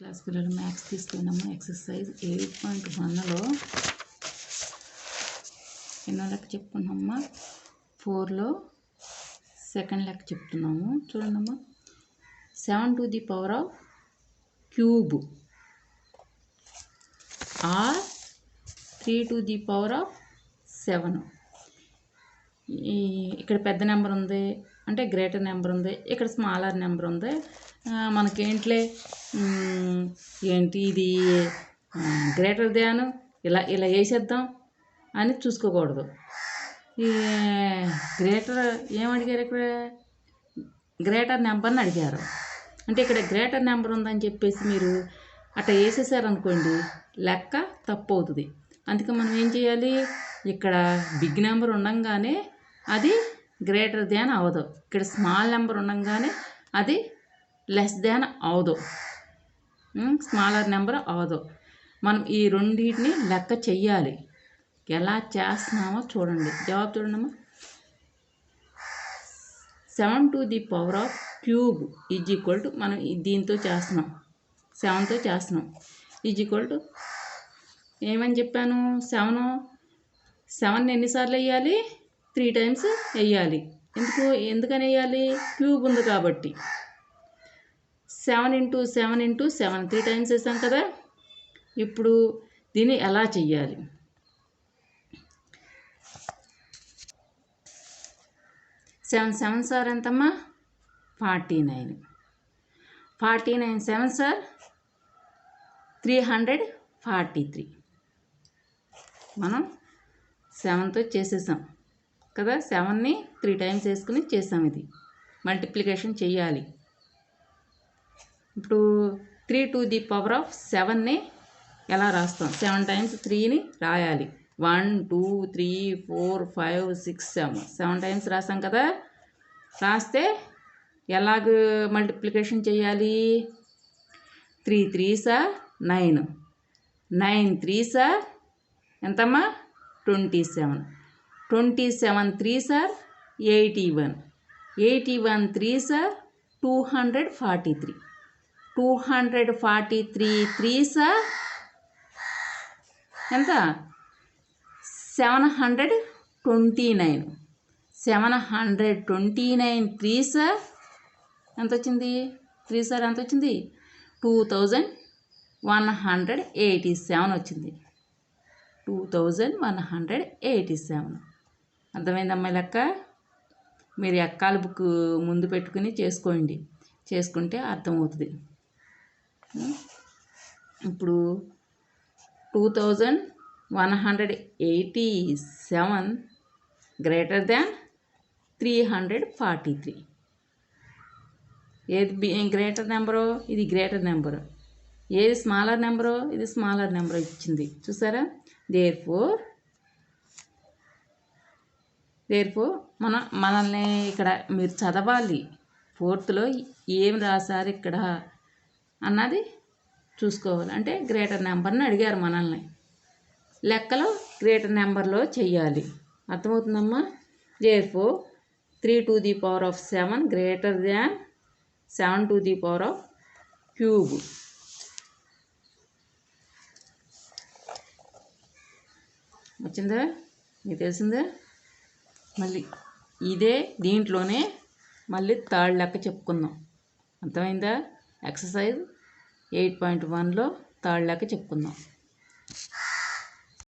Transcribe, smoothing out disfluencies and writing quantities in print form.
Class పిల్లలు maths తీసుకున్నాము. Exercise 8.1లో ఎన్నో లెక్క చెప్పుకున్నామమ్మా? 4లో సెకండ్ లెక్క చెప్తున్నాము. చూడండమ్మా, 7 to the power of cube or 3 to the power of 7. ఇక్కడ పెద్ద నెంబర్ ఉంది అంటే గ్రేటర్ నెంబర్ ఉంది, ఇక్కడ స్మాలర్ నెంబర్ ఉంది. మనకేంట్లే ఏంటి ఇది గ్రేటర్ దాన్ ఇలా ఇలా వేసేద్దాం అని చూసుకోకూడదు. ఈ గ్రేటర్ ఏమడిగారు? ఇక్కడ గ్రేటర్ నెంబర్ని అడిగారు. అంటే ఇక్కడ గ్రేటర్ నెంబర్ ఉందని చెప్పేసి మీరు అట్లా వేసేసారనుకోండి, లెక్క తప్పు అవుతుంది. అందుకే మనం ఏం చేయాలి, ఇక్కడ బిగ్ నెంబర్ ఉండగానే అది గ్రేటర్ దాన్ అవ్వదు, ఇక్కడ స్మాల్ నెంబర్ ఉండగానే అది లెస్ దాన్ అవ్వదు, స్మాలర్ నెంబర్ అవ్వదు. మనం ఈ రెండింటిని లెక్క చెయ్యాలి. ఎలా చేస్తున్నామో చూడండి. జవాబు చూడండమ్మా. 7 to the power of cube is equal to, మనం దీంతో చేస్తున్నాం, 7తో చేస్తున్నాం, ఈజ్ ఈక్వల్ టు ఏమని చెప్పాను? 7 ఎన్నిసార్లు వేయాలి? 3 times వేయాలి. ఎందుకని వేయాలి? క్యూబ్ ఉంది కాబట్టి. 7 into 7 into 7 3 times వేసాం కదా. ఇప్పుడు దీన్ని ఎలా చెయ్యాలి? 7 7s are ఎంతమ్మా? 49. 49 7s are 343. మనం 7తో చేసేసాం కదా. 7ని 3 times వేసుకుని చేసాం. ఇది మల్టిప్లికేషన్ చెయ్యాలి. ఇప్పుడు 3 to the power of 7ని ఎలా రాస్తాం? 7 times 3ని రాయాలి. 1 2 3 4 5 6 7 times రాసాం కదా. రాస్తే ఎలాగ మల్టిప్లికేషన్ చేయాలి? 3 3s are 9, 9 3s are ఎంతమ్మా? 27, 27 3s are 81, 81 3s are 243, 243 3s are ఎంత? 729, 729 3s are ఎంత వచ్చింది? 3s are ఎంత వచ్చింది? 2187 వచ్చింది. 2187. అర్థమైందమ్మా లెక్క? మీరు ఎక్కాల బుక్ ముందు పెట్టుకుని చేసుకోండి, చేసుకుంటే అర్థమవుతుంది. ఇప్పుడు 2187 గ్రేటర్ దాన్ 343. ఏది గ్రేటర్ నెంబరు? ఇది గ్రేటర్ నెంబరు. ఏది స్మాలర్ నెంబరు? ఇది స్మాలర్ నెంబర్ ఇచ్చింది. చూసారా? దేర్ఫోర్ మనల్ని ఇక్కడ మీరు చదవాలి. 4thలో ఏం రాశారు ఇక్కడ అన్నది చూసుకోవాలి. అంటే గ్రేటర్ నెంబర్ని అడిగారు మనల్ని, లెక్కలో గ్రేటర్ నెంబర్లో చెయ్యాలి. అర్థమవుతుందమ్మా? Therefore 3 to the power of 7 greater than 7 to the power of cube. వచ్చిందా? మీకు తెలిసిందా? మళ్ళీ ఇదే దీంట్లోనే మళ్ళీ థర్డ్ లెక్క చెప్పుకుందాం. అర్థమైందా? ఎక్సర్సైజ్ 8.1లో థర్డ్ లెక్క చెప్పుకుందాం.